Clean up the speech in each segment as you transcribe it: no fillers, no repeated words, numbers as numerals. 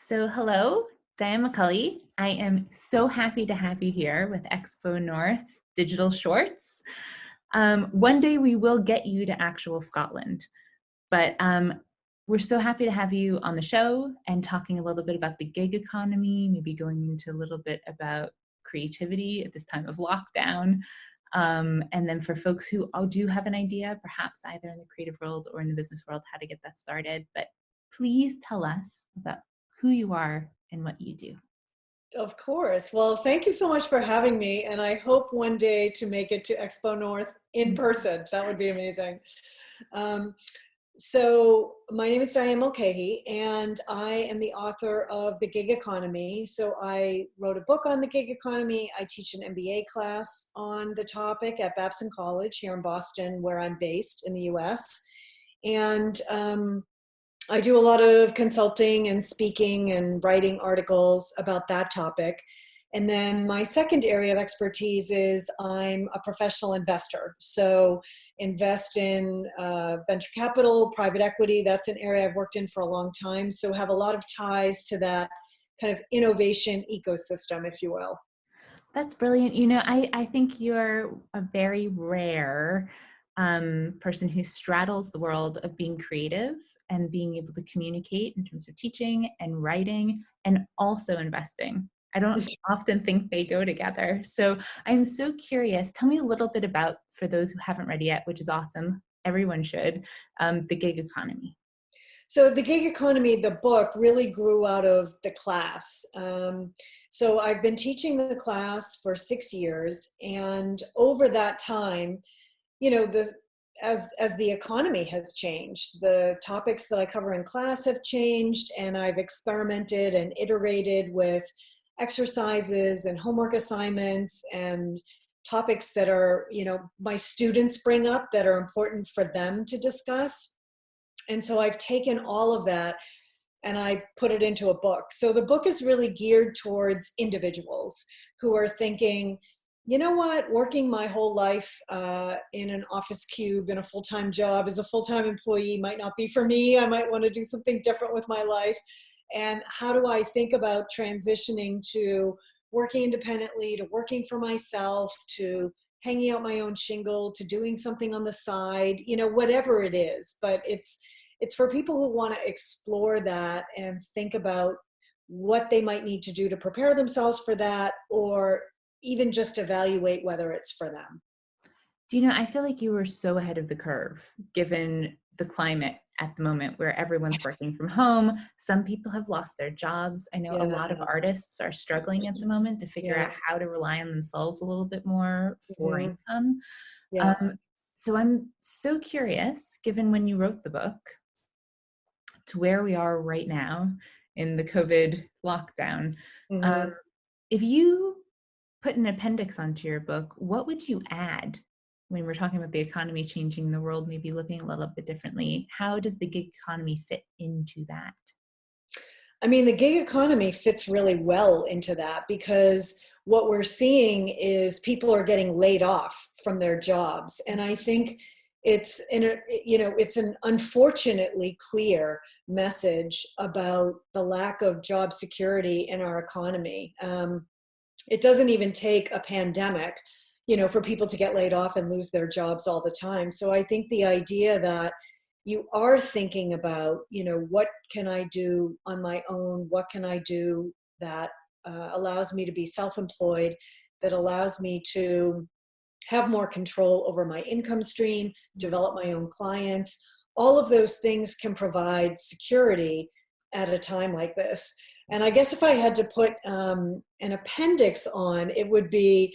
So, hello, Diane Mulcahey. I am so happy to have you here with XpoNorth Digital Shorts. One day we will get you to actual Scotland, but we're so happy to have you on the show and talking a little bit about the gig economy, maybe going into a little bit about creativity at this time of lockdown. And then for folks who do have an idea, perhaps either in the creative world or in the business world, how to get that started. But please tell us about who you are and what you do. Of course. Well, thank you so much for having me. And I hope one day to make it to XpoNorth in person. That would be amazing. So my name is Diane Mulcahey, and I am the author of The Gig Economy. So I wrote a book on the gig economy. I teach an MBA class on the topic at Babson College here in Boston, where I'm based in the US. And I do a lot of consulting and speaking and writing articles about that topic. And then my second area of expertise is I'm a professional investor. So invest in venture capital, private equity. That's an area I've worked in for a long time. So have a lot of ties to that kind of innovation ecosystem, if you will. That's brilliant. You know, I think you're a very rare person who straddles the world of being creative and being able to communicate in terms of teaching and writing and also investing. I don't often think they go together. So I'm so curious. Tell me a little bit about, for those who haven't read yet, which is awesome, everyone should, the gig economy. So the gig economy, the book, really grew out of the class. So I've been teaching the class for 6 years, and over that time, you know, as the economy has changed, the topics that I cover in class have changed, and I've experimented and iterated with exercises and homework assignments and topics that are, you know, my students bring up that are important for them to discuss. And so I've taken all of that and I put it into a book. So the book is really geared towards individuals who are thinking, you know what, working my whole life in an office cube in a full-time job as a full-time employee might not be for me. I might want to do something different with my life. And how do I think about transitioning to working independently, to working for myself, to hanging out my own shingle, to doing something on the side, you know, whatever it is. But it's for people who want to explore that and think about what they might need to do to prepare themselves for that, or even just evaluate whether it's for them. Do you know, I feel like you were so ahead of the curve, given the climate at the moment where everyone's working from home. Some people have lost their jobs. I know a lot of artists are struggling at the moment to figure out how to rely on themselves a little bit more for income. So I'm so curious, given when you wrote the book, to where we are right now in the COVID lockdown. If you put an appendix onto your book, what would you add when we're talking about the economy changing, the world maybe looking a little bit differently? How does the gig economy fit into that? I mean, the gig economy fits really well into that, because what we're seeing is people are getting laid off from their jobs. And I think it's an unfortunately clear message about the lack of job security in our economy. It doesn't even take a pandemic, you know, for people to get laid off and lose their jobs all the time. So I think the idea that you are thinking about, you know, what can I do on my own? What can I do that allows me to be self-employed, that allows me to have more control over my income stream, develop my own clients. All of those things can provide security at a time like this. And I guess if I had to put an appendix on, it would be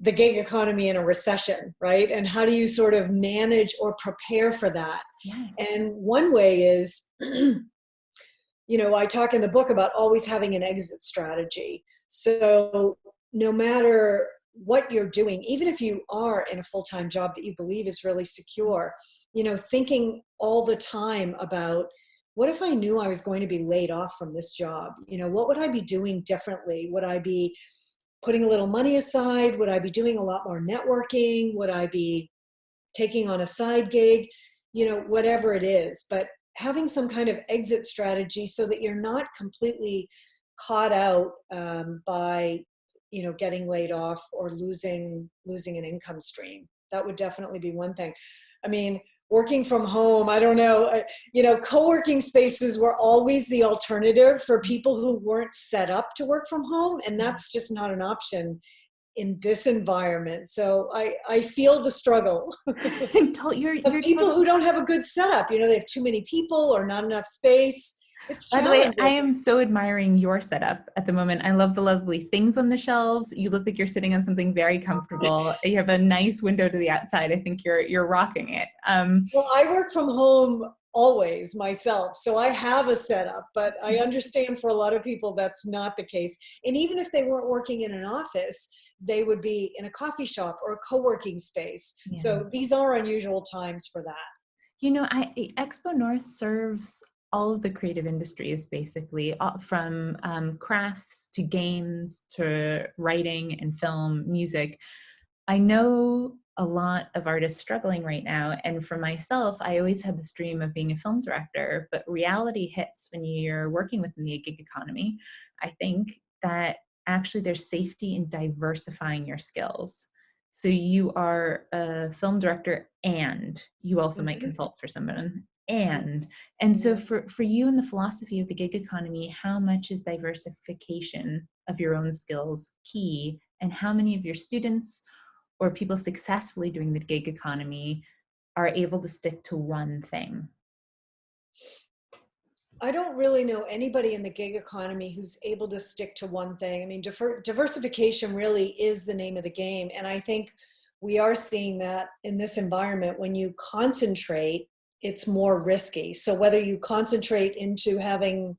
the gig economy in a recession, right? And how do you sort of manage or prepare for that? Yes. And one way is, you know, I talk in the book about always having an exit strategy. So no matter what you're doing, even if you are in a full-time job that you believe is really secure, you know, thinking all the time about, what if I knew I was going to be laid off from this job? You know, what would I be doing differently? Would I be putting a little money aside? Would I be doing a lot more networking? Would I be taking on a side gig? You know, whatever it is. But having some kind of exit strategy so that you're not completely caught out by, getting laid off or losing an income stream. That would definitely be one thing. I mean, working from home, I don't know, co-working spaces were always the alternative for people who weren't set up to work from home, and that's just not an option in this environment. So I feel the struggle. You're People who totally. don't have a good setup, they have too many people or not enough space. It's By the way, I challenging. am so admiring your setup at the moment. I love the lovely things on the shelves. You look like you're sitting on something very comfortable. You have a nice window to the outside. I think you're rocking it. Well, I work from home always myself, so I have a setup, but I understand for a lot of people that's not the case. And even if they weren't working in an office, they would be in a coffee shop or a co-working space. Yeah. So these are unusual times for that. XpoNorth serves all of the creative industries, basically, from crafts to games to writing and film, music. I know a lot of artists struggling right now. And for myself, I always had this dream of being a film director, but reality hits when you're working within the gig economy. I think that actually there's safety in diversifying your skills. So you are a film director and you also might Mhm. consult for someone. And so Yeah. for you in the philosophy of the gig economy, how much is diversification of your own skills key? And how many of your students or people successfully doing the gig economy are able to stick to one thing? I don't really know anybody in the gig economy who's able to stick to one thing. I mean, diversification really is the name of the game. And I think we are seeing that in this environment. When you concentrate, it's more risky. So whether you concentrate into having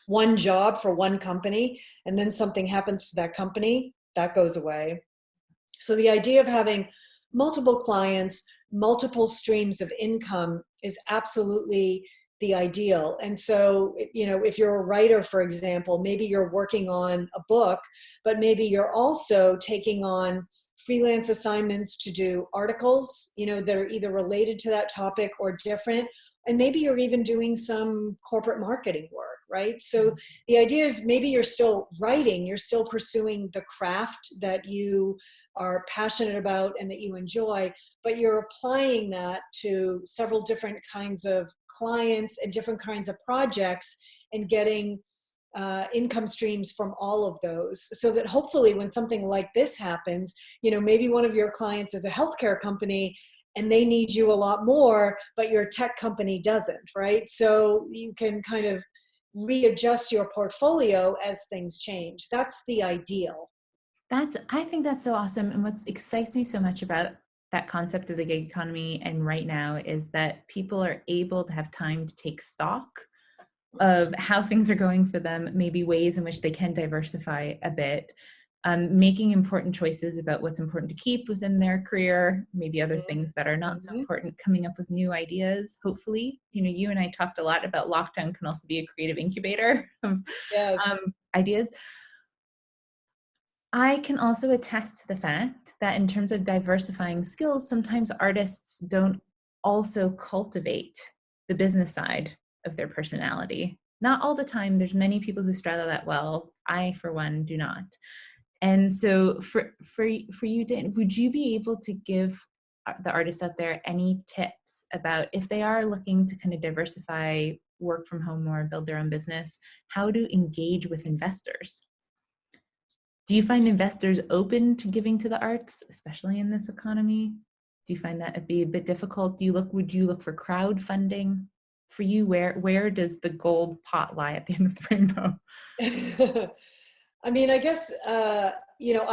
one job for one company and then something happens to that company, that goes away. So the idea of having multiple clients, multiple streams of income is absolutely the ideal. And so, if you're a writer, for example, maybe you're working on a book, but maybe you're also taking on freelance assignments to do articles, that are either related to that topic or different. And maybe you're even doing some corporate marketing work, right? So the idea is maybe you're still writing, you're still pursuing the craft that you are passionate about and that you enjoy, but you're applying that to several different kinds of clients and different kinds of projects and getting income streams from all of those, so that hopefully when something like this happens, maybe one of your clients is a healthcare company and they need you a lot more, but your tech company doesn't, right? So you can kind of readjust your portfolio as things change. That's the ideal. I think that's so awesome. And what excites me so much about that concept of the gig economy and right now is that people are able to have time to take stock of how things are going for them, maybe ways in which they can diversify a bit, making important choices about what's important to keep within their career, maybe other things that are not so Mhm. important, coming up with new ideas, hopefully. You and I talked a lot about lockdown can also be a creative incubator of Yes. ideas. I can also attest to the fact that in terms of diversifying skills, sometimes artists don't also cultivate the business side of their personality. Not all the time. There's many people who straddle that well. I, for one, do not. And so for you, Dan, would you be able to give the artists out there any tips about if they are looking to kind of diversify, work from home more, build their own business, how to engage with investors? Do you find investors open to giving to the arts, especially in this economy? Do you find that it'd be a bit difficult? Would you look for crowdfunding? For you, where does the gold pot lie at the end of the rainbow? I mean, I guess, I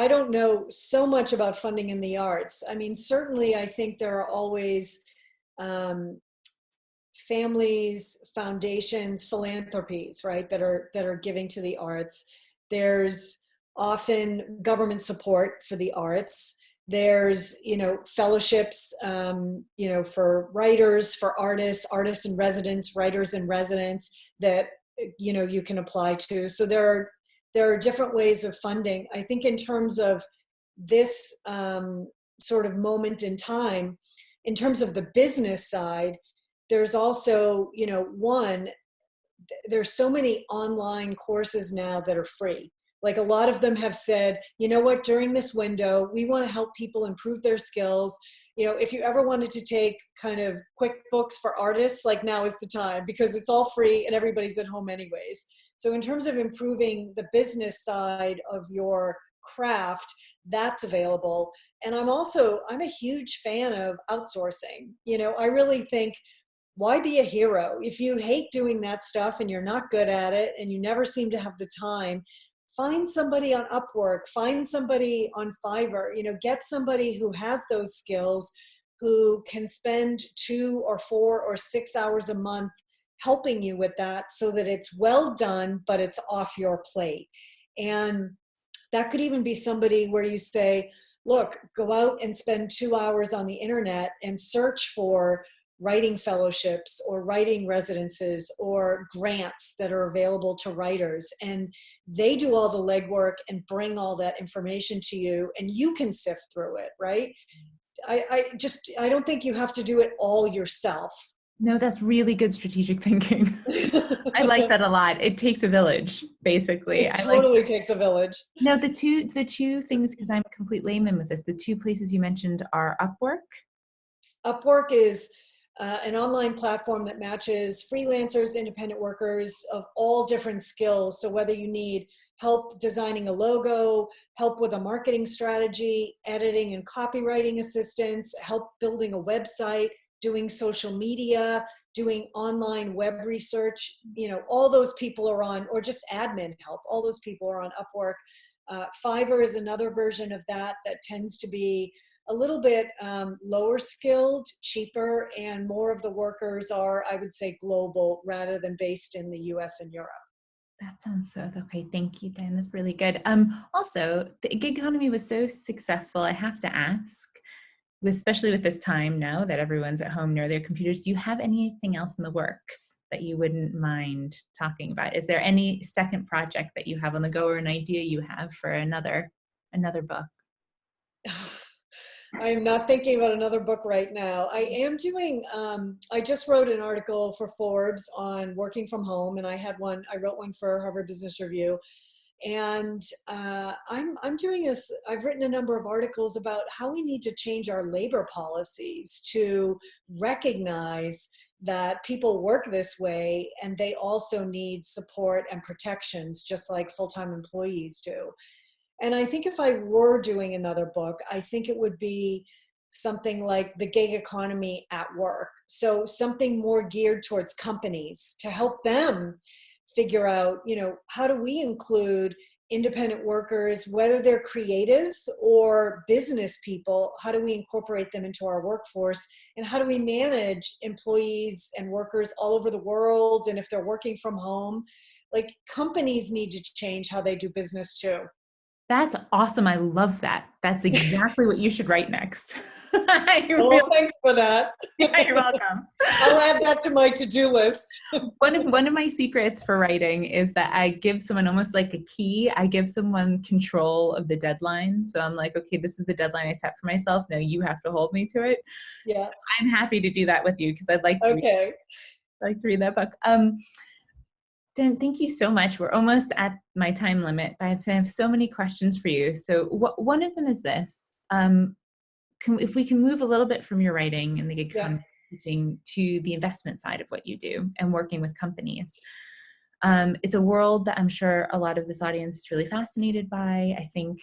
don't know so much about funding in the arts. I mean, certainly I think there are always um, families, foundations, philanthropies, right, that are giving to the arts. There's often government support for the arts. There's, fellowships, for writers, for artists in residence, writers in residence that, you can apply to. So there are different ways of funding. I think in terms of this sort of moment in time, in terms of the business side, there's also, there's so many online courses now that are free. Like a lot of them have said, you know what, during this window, we want to help people improve their skills. If you ever wanted to take kind of quick books for artists, like now is the time, because it's all free and everybody's at home anyways. So in terms of improving the business side of your craft, that's available. And I'm a huge fan of outsourcing. I really think, why be a hero? If you hate doing that stuff and you're not good at it and you never seem to have the time, find somebody on Upwork, find somebody on Fiverr, get somebody who has those skills, who can spend 2 or 4 or 6 hours a month helping you with that, so that it's well done, but it's off your plate. And that could even be somebody where you say, look, go out and spend 2 hours on the internet and search for writing fellowships or writing residences or grants that are available to writers. And they do all the legwork and bring all that information to you, and you can sift through it, right? I don't think you have to do it all yourself. No, that's really good strategic thinking. I like that a lot. It takes a village, basically. It totally takes a village. No, the two things, because I'm a complete layman with this, the two places you mentioned are Upwork. Upwork is an online platform that matches freelancers, independent workers of all different skills. So whether you need help designing a logo, help with a marketing strategy, editing and copywriting assistance, help building a website, doing social media, doing online web research, all those people are on, or just admin help, all those people are on Upwork. Fiverr is another version of that tends to be a little bit lower skilled, cheaper, and more of the workers are, I would say, global rather than based in the US and Europe. That sounds so okay. Thank you, Diane. That's really good. Also, the gig economy was so successful. I have to ask, especially with this time now that everyone's at home near their computers, do you have anything else in the works that you wouldn't mind talking about? Is there any second project that you have on the go, or an idea you have for another book? I am not thinking about another book right now. I am doing, I just wrote an article for Forbes on working from home, and I wrote one for Harvard Business Review. And I'm doing this, I've written a number of articles about how we need to change our labor policies to recognize that people work this way and they also need support and protections just like full-time employees do. And I think if I were doing another book, I think it would be something like the gig economy at work. So something more geared towards companies to help them figure out, how do we include independent workers, whether they're creatives or business people, how do we incorporate them into our workforce? And how do we manage employees and workers all over the world? And if they're working from home, like companies need to change how they do business too. That's awesome. I love that. That's exactly what you should write next. Well, thanks for that. Yeah, you're welcome. I'll add that to my to-do list. One of my secrets for writing is that I give someone almost like a key. I give someone control of the deadline. So I'm like, okay, this is the deadline I set for myself. Now you have to hold me to it. Yeah. So I'm happy to do that with you because I'd like to read that book. Dan, thank you so much. We're almost at my time limit. I have so many questions for you. So one of them is this. If we can move a little bit from your writing and the gig economy teaching to the investment side of what you do and working with companies. It's a world that I'm sure a lot of this audience is really fascinated by. I think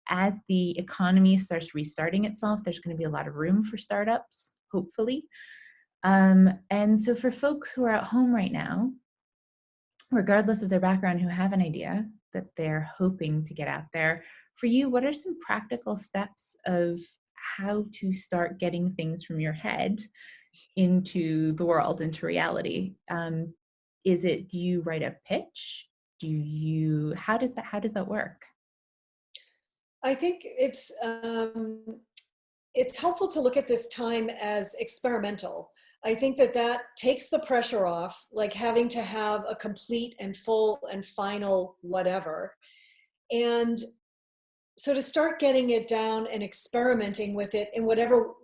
as the economy starts restarting itself, there's going to be a lot of room for startups, hopefully. And so for folks who are at home right now, regardless of their background, who have an idea that they're hoping to get out there, for you, what are some practical steps of how to start getting things from your head into the world, into reality? Do you write a pitch? How does that work? I think it's helpful to look at this time as experimental. I think that takes the pressure off, like having to have a complete and full and final whatever. And so to start getting it down and experimenting with it in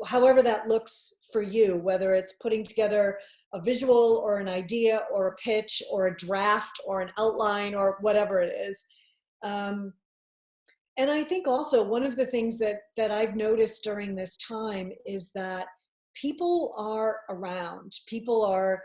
however that looks for you, whether it's putting together a visual or an idea or a pitch or a draft or an outline or whatever it is. And I think also one of the things that I've noticed during this time is that people are around. People are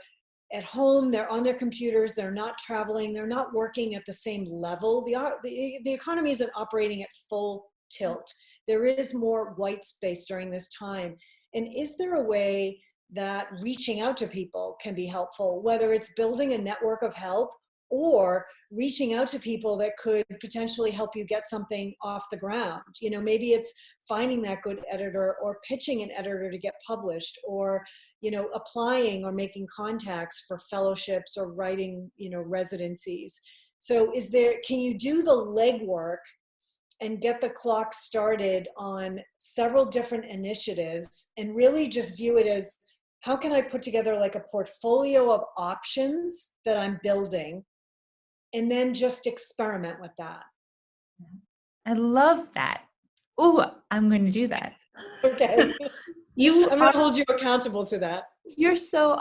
at home, they're on their computers, they're not traveling, they're not working at the same level. The economy isn't operating at full tilt. There is more white space during this time. And is there a way that reaching out to people can be helpful, whether it's building a network of help or reaching out to people that could potentially help you get something off the ground? You know, maybe it's finding that good editor or pitching an editor to get published, or, you know, applying or making contacts for fellowships or writing, you know, residencies. So can you do the legwork and get the clock started on several different initiatives and really just view it as, how can I put together like a portfolio of options that I'm building, and then just experiment with that? I love that. Oh, I'm going to do that. Okay. You I'm going to hold you accountable to that. You're so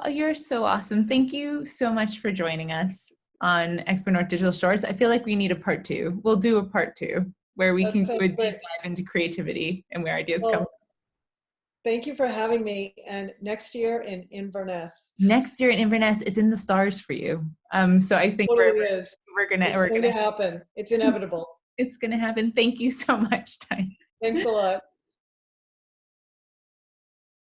awesome. Thank you so much for joining us on XpoNorth Digital Shorts. I feel like we need a part 2. We'll do a part 2 where we can do a deep dive into creativity and where ideas come from. Thank you for having me. And next year in Inverness. Next year in Inverness, it's in the stars for you. So I think it's going to happen. It's inevitable. It's going to happen. Thank you so much, Diane. Thanks a lot.